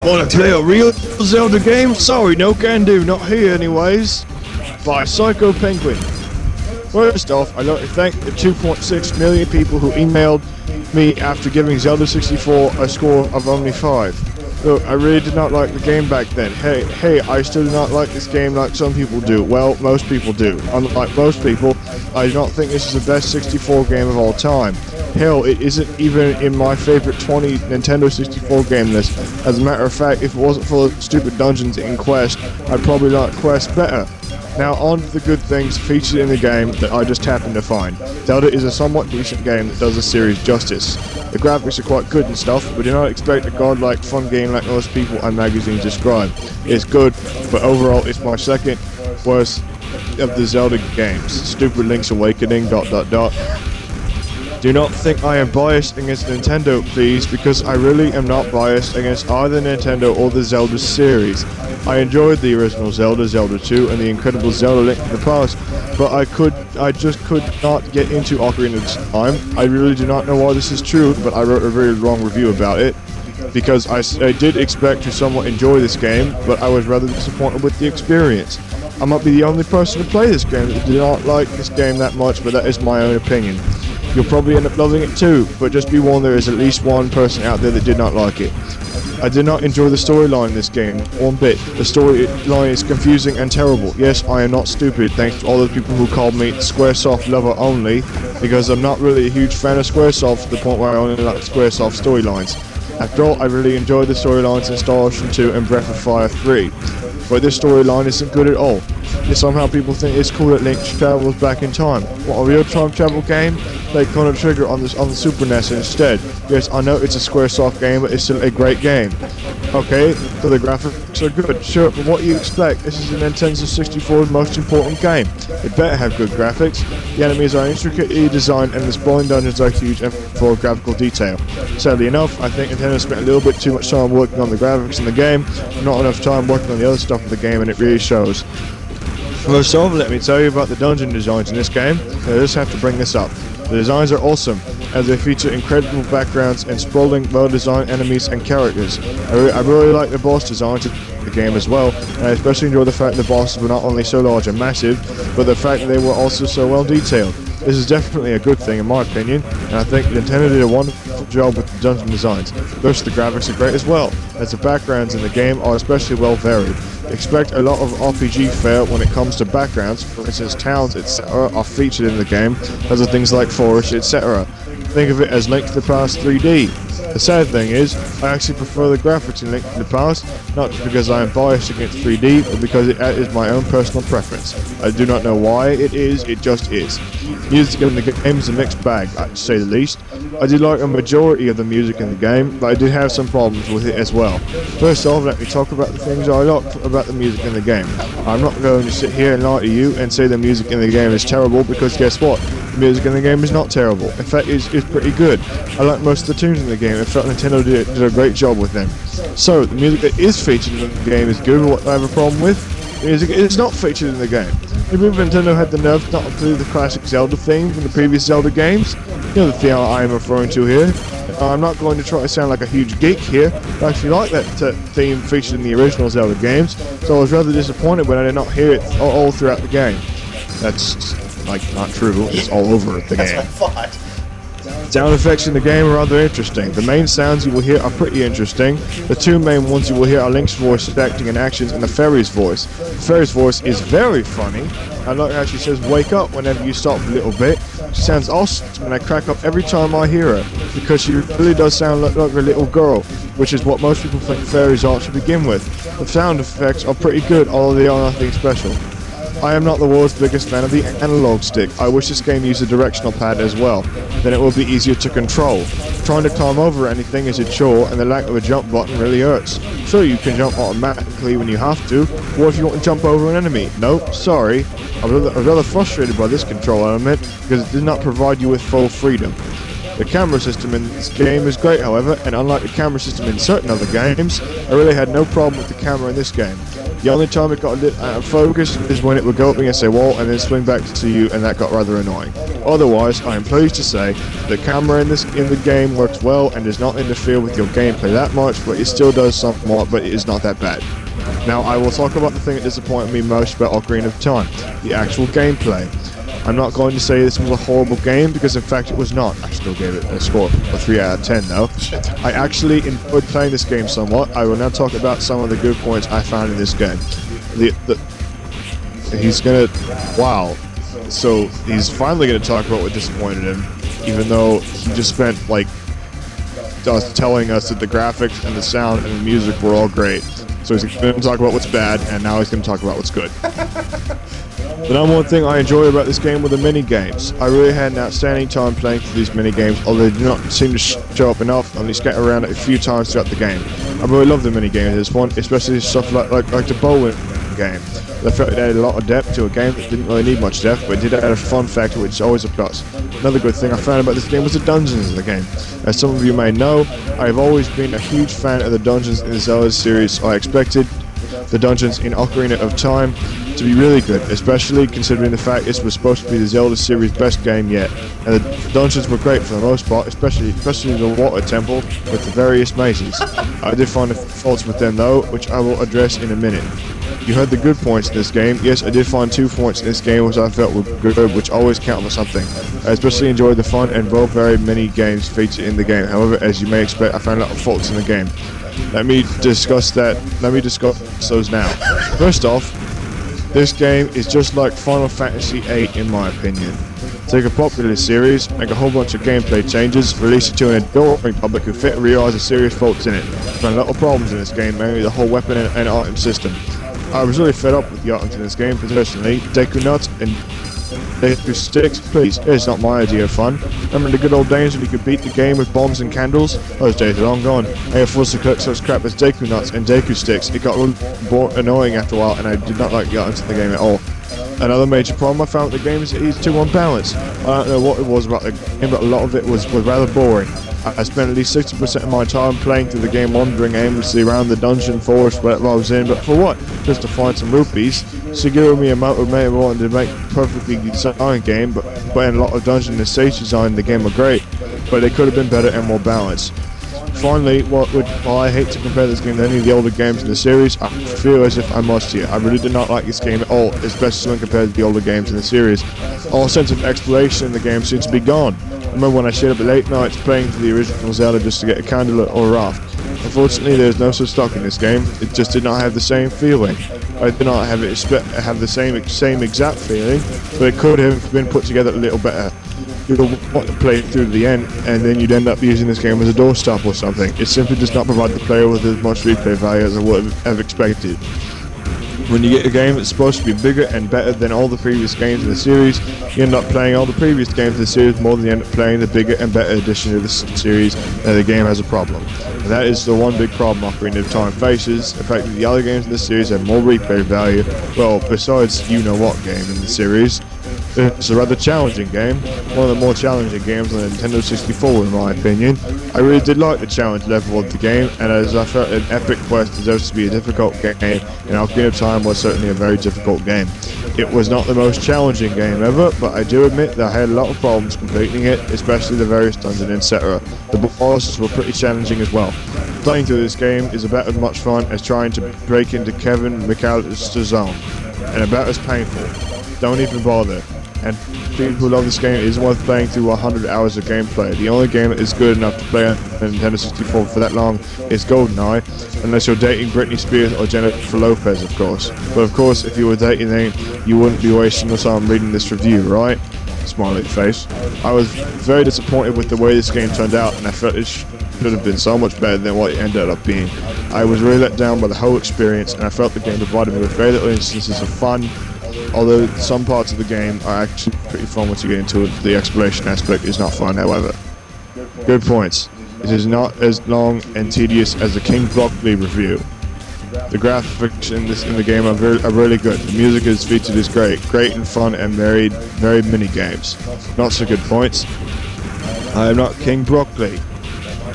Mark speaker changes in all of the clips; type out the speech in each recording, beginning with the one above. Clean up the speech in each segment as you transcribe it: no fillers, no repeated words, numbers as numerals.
Speaker 1: Wanna play a real Zelda game? Sorry, no can do, not here anyways. By Psycho Penguin. First off, I'd like to thank the 2.6 million people who emailed me after giving Zelda 64 a score of only 5. Look, I really did not like the game back then. Hey, I still do not like this game like some people do. Well, most people do. Unlike most people, I do not think this is the best 64 game of all time. Hell, it isn't even in my favorite 20 Nintendo 64 game list. As a matter of fact, if it wasn't for the stupid dungeons in Quest, I'd probably like Quest better. Now on to the good things featured in the game that I just happened to find. Zelda is a somewhat decent game that does the series justice. The graphics are quite good and stuff, but do not expect a godlike fun game like most people and magazines describe. It's good, but overall it's my second worst of the Zelda games. Stupid Link's Awakening, ... Do not think I am biased against Nintendo, please, because I really am not biased against either Nintendo or the Zelda series. I enjoyed the original Zelda, Zelda 2, and the incredible Zelda Link to the Past, but I just could not get into Ocarina of Time. I really do not know why this is true, but I wrote a very long review about it, because I did expect to somewhat enjoy this game, but I was rather disappointed with the experience. I might be the only person to play this game that did not like this game that much, but that is my own opinion. You'll probably end up loving it too, but just be warned there is at least one person out there that did not like it. I did not enjoy the storyline in this game, one bit. The storyline is confusing and terrible. Yes, I am not stupid, thanks to all the people who called me Squaresoft lover only, because I'm not really a huge fan of Squaresoft to the point where I only like Squaresoft storylines. After all, I really enjoyed the storylines in Star Ocean 2 and Breath of Fire 3. But this storyline isn't good at all. Yet somehow people think it's cool that Link travels back in time. What, a real time travel game? They Chrono Trigger on the Super NES instead. Yes, I know it's a Squaresoft game, but it's still a great game. Okay, so the graphics are good, sure, but what do you expect? This is the Nintendo 64's most important game. It better have good graphics. The enemies are intricately designed and the sprawling dungeons are huge and full of graphical detail. Sadly enough, I think Nintendo spent a little bit too much time working on the graphics in the game, not enough time working on the other stuff in the game, and it really shows. First off, let me tell you about the dungeon designs in this game. I just have to bring this up. The designs are awesome, as they feature incredible backgrounds and sprawling, well-designed enemies and characters. I really like the boss designs of the game as well, and I especially enjoy the fact the bosses were not only so large and massive, but the fact that they were also so well detailed. This is definitely a good thing in my opinion, and I think Nintendo did a wonderful job with the dungeon designs. Plus, the graphics are great as well, as the backgrounds in the game are especially well varied. Expect a lot of RPG fare when it comes to backgrounds. For instance, towns, etc. are featured in the game, as are things like forests, etc. Think of it as Link to the Past 3D. The sad thing is, I actually prefer the graphics in Link to the Past, not just because I am biased against 3D, but because it is my own personal preference. I do not know why it is, it just is. Music in the game is a mixed bag, to say the least. I did like a majority of the music in the game, but I did have some problems with it as well. First off, let me talk about the things I like about the music in the game. I'm not going to sit here and lie to you and say the music in the game is terrible, because guess what? The music in the game is not terrible. In fact, it's pretty good. I like most of the tunes in the game. In fact, Nintendo did a great job with them. So, the music that is featured in the game is good. What I have a problem with? The music is not featured in the game. Maybe if Nintendo had the nerve not to include the classic Zelda theme from the previous Zelda games. You know the theme I am referring to here. I'm not going to try to sound like a huge geek here, but I actually like that theme featured in the original Zelda games, so I was rather disappointed when I did not hear it all throughout the game. That's, like, not true. It's all over the game.
Speaker 2: That's my thought.
Speaker 1: Sound effects in the game are rather interesting. The main sounds you will hear are pretty interesting. The two main ones you will hear are Link's voice acting and actions and the fairy's voice. The fairy's voice is very funny. I like how she says wake up whenever you stop a little bit. She sounds awesome and I crack up every time I hear her, because she really does sound like a little girl, which is what most people think fairies are to begin with. The sound effects are pretty good, although they are nothing special. I am not the world's biggest fan of the analog stick. I wish this game used a directional pad as well, then it will be easier to control. Trying to climb over anything is a chore, and the lack of a jump button really hurts. Sure, you can jump automatically when you have to. What if you want to jump over an enemy? Nope, sorry. I'm rather frustrated by this control element, because it does not provide you with full freedom. The camera system in this game is great, however, and unlike the camera system in certain other games, I really had no problem with the camera in this game. The only time it got a little out of focus is when it would go up against a wall and then swing back to you, and that got rather annoying. Otherwise, I am pleased to say the camera in the game works well and does not interfere with your gameplay that much, but it still does somewhat, but it is not that bad. Now, I will talk about the thing that disappointed me most about Ocarina of Time, the actual gameplay. I'm not going to say this was a horrible game, because in fact it was not. I still gave it a score of 3 out of 10 though. I actually enjoyed playing this game somewhat. I will now talk about some of the good points I found in this game. Wow. So he's finally going to talk about what disappointed him, even though he just spent like telling us that the graphics and the sound and the music were all great. So he's going to talk about what's bad, and now he's going to talk about what's good. The number one thing I enjoy about this game were the mini-games. I really had an outstanding time playing through these mini-games, although they do not seem to show up enough, only scatter around a few times throughout the game. I really love the mini-games. There's one, especially stuff like the bowling game. I felt it added a lot of depth to a game that didn't really need much depth, but it did add a fun factor, which is always a plus. Another good thing I found about this game was the dungeons in the game. As some of you may know, I have always been a huge fan of the dungeons in the Zelda series, so I expected the dungeons in Ocarina of Time to be really good, especially considering the fact this was supposed to be the Zelda series' best game yet. And the dungeons were great for the most part, especially the water temple with the various mazes. I did find the faults with them though, which I will address in a minute. You heard the good points in this game. Yes, I did find 2 points in this game which I felt were good, which always count for something. I especially enjoyed the fun and very many games featured in the game. However, as you may expect, I found a lot of faults in the game. Let me discuss those now. First off, this game is just like Final Fantasy VIII in my opinion. Take a popular series, make a whole bunch of gameplay changes, release it to an adoring public who fit and realise the serious faults in it. I found a lot of problems in this game, mainly the whole weapon and item system. I was really fed up with the items in this game, personally. Deku Nuts and Deku Sticks, please, it's not my idea of fun. Remember the good old days when you could beat the game with bombs and candles? Those days are long gone. I have forced to collect such crap as Deku Nuts and Deku Sticks. It got really annoying after a while, and I did not like the items in the game at all. Another major problem I found with the game is that it's too unbalanced. I don't know what it was about the game, but a lot of it was rather boring. I spent at least 60% of my time playing through the game wandering aimlessly around the dungeon forest whatever I was in, but for what? Just to find some rupees. Shigeru Miyamoto may have wanted to make a perfectly designed game, but in a lot of dungeon and stage design in the game are great, but they could have been better and more balanced. Finally, while I hate to compare this game to any of the older games in the series, I feel as if I must here. I really did not like this game at all, especially when compared to the older games in the series. All sense of exploration in the game seems to be gone. I remember when I stayed up at late nights playing through the original Zelda just to get a candle or a raft. Unfortunately, there's no such stock in this game. It just did not have the same feeling. I did not have the same exact feeling, but it could have been put together a little better. You'd want to play it through to the end, and then you'd end up using this game as a doorstop or something. It simply does not provide the player with as much replay value as I would have expected. When you get a game that's supposed to be bigger and better than all the previous games in the series, you end up playing all the previous games in the series more than you end up playing the bigger and better edition of the series, and the game has a problem. And that is the one big problem Ocarina of Time faces. The fact that the other games in the series have more replay value, well, besides you-know-what game in the series. It's a rather challenging game, one of the more challenging games on the Nintendo 64 in my opinion. I really did like the challenge level of the game, and as I felt an epic quest deserves to be a difficult game, and Ocarina of Time was certainly a very difficult game. It was not the most challenging game ever, but I do admit that I had a lot of problems completing it, especially the various dungeons, etc. The bosses were pretty challenging as well. Playing through this game is about as much fun as trying to break into Kevin McAllister's zone, and about as painful. Don't even bother. And people who love this game, it isn't worth playing through 100 hours of gameplay. The only game that is good enough to play on Nintendo 64 for that long is GoldenEye, unless you're dating Britney Spears or Jennifer Lopez, of course. But of course, if you were dating them, you wouldn't be wasting your time reading this review, right? Smiley face. I was very disappointed with the way this game turned out, and I felt it should have been so much better than what it ended up being. I was really let down by the whole experience, and I felt the game provided me with very little instances of fun. Although some parts of the game are actually pretty fun once you get into it, the exploration aspect is not fun, however. Good points. It is not as long and tedious as the King Broccoli review. The graphics in the game are really good. The music is featured is great and fun and very mini games. Not so good points. I am not King Broccoli.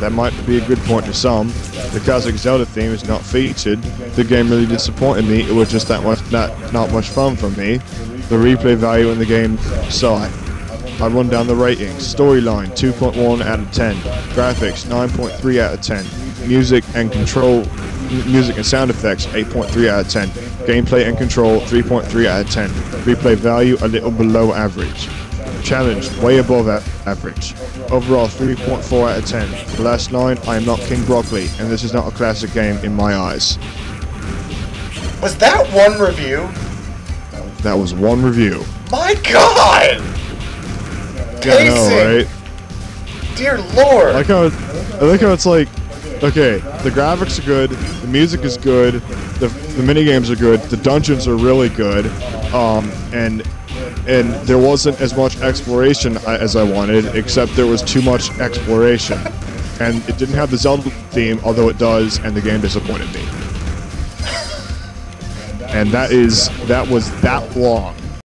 Speaker 1: That might be a good point to some. The classic Zelda theme is not featured. The game really disappointed me. It was just not much fun for me. The replay value in the game sucked. I run down the ratings. Storyline 2.1 out of 10. Graphics 9.3 out of 10. Music and sound effects 8.3 out of 10. Gameplay and control 3.3 out of 10. Replay value a little below average. Challenge way above average. Overall 3.4 out of 10. The last line, I am not King Broccoli, and this is not a classic game in my eyes.
Speaker 2: Was that one review?
Speaker 1: That was one review.
Speaker 2: My God!
Speaker 1: Yeah, I know, right?
Speaker 2: Dear Lord!
Speaker 1: I like how it's like, okay, the graphics are good, the music is good, the minigames are good, the dungeons are really good, and there wasn't as much exploration as I wanted, except there was too much exploration. And it didn't have the Zelda theme, although it does, and the game disappointed me. And that was that long.